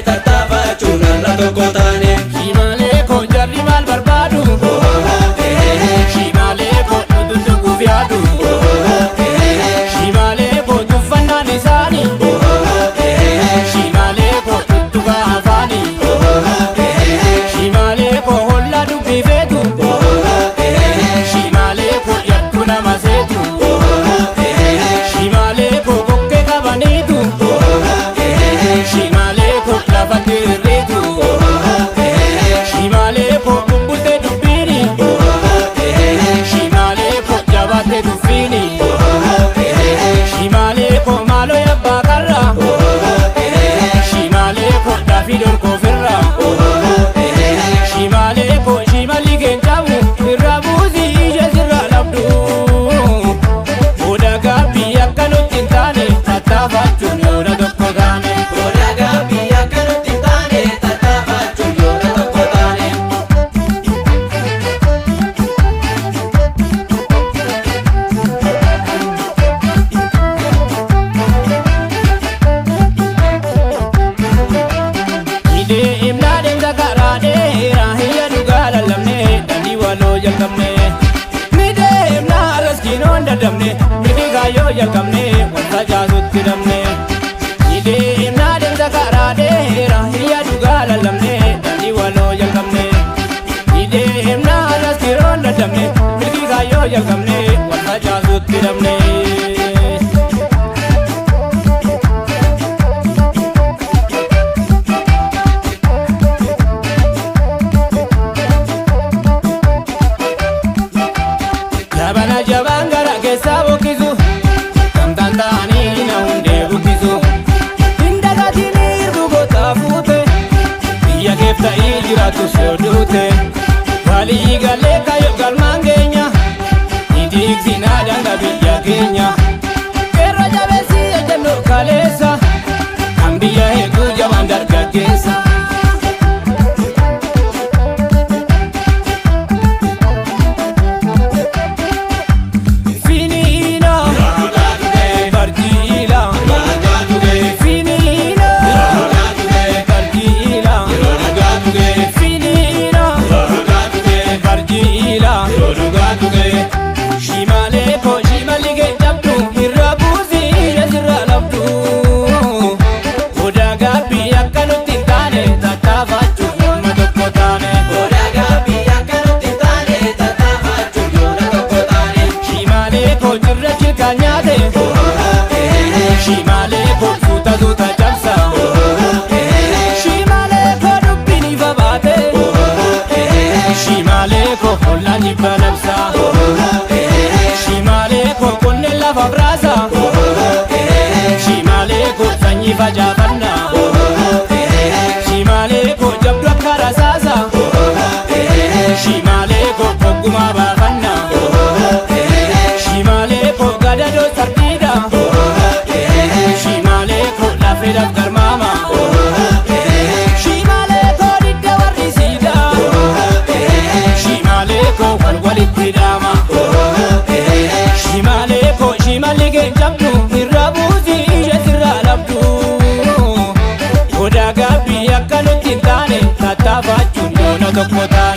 tattaafachuun irra tokko taane. Shimaalee koo jarri maal barbaadu? Shimaalee koo tuttuquuf yaadu. Shimaalee koo tuffannaan isaanii. Shimaalee koo tuttuqa afaanii. Shimaalee koo hollaa dubbii feetu. Shimaalee koo yakku nama seetu. Shimaalee koo kokkee qabaniitu. Shimaalee koo lafa dirriitu. Shimaalee koo bubbultee dubbiini. Shimaalee koo jabaattee dubbiini. Shimaalee koo maaloo yabbaa qarra. Shimaalee koo daafii dorgoo firra. Shimaalee koo shimalli keencamu irra buusii ija sirra labdu. Odaa gaabbii akka nutti hin taane tattaafachuun yoona tokko taane. Odaa gaabbii akka nutti hin taane tattaafachuun yoona tokko taane. Idee imlaa deemsa karaa dheeraa hiyya dhugaa lallabnee dandii waloo jalqabnee. Midee imlaa raskinoon dadhabne hidhi kaayyoo jalqabnee wal facaasutti dhabnee. Idee imlaa deemsa karaa dheeraa hiyya dhugaa lallabnee dandii waloo jalqabnee. Idee imlaa raskinoon dadhabne hidhi kaayyoo jalqabnee wal facaasutti dhabnee. Jabana jabaan gara keessaa bokkisu gamtaan ta'anii na hundee bukkisu. Hindagatiin hirbu goota fuute biyya keef ta'ii jiraatu sooduute. Walii galee kayyoo galmaan keenya hidhiiksi naadanga biyya keenya. Qeerra jabeessi ejjennoo kaleessa kan biyya hedduu jabaan dargaggeessa. Shimaalee koo shimalli keencabdu irra buusii ija sirra labdu. Odaa gaabbii akka nutti hin taane tattaafachuun yoona tokko taane. Odaa gaabbii akka nutti hin taane tattaafachuun yoona tokko taane. Shimaalee koo cirrachi kan nyaate. Shimaalee koo suuta suuta cabsa. Shimaalee koo dubbiin ifa baate. Shimaalee koo hollaan jibba labsa. Shimaalee koo kunneen lafa biraasa. Shimaalee koo sanyii facaafanna. Shimaalee koo jabdu akka rasaasa. Shimaalee koo ogummaa baafanna. Shimaalee koo gadadoo sardiidha. Shimaalee koo lafee dafgarmaama. Shimaalee koo didda warri siida. Shimaalee koo wal walitti dhaama. Shimaalee koo shimalli keencabdu irra buusii ija sirra labdu. Odaa gaabbii akka nutti hin taane tattaafachuun yoona tokko taane.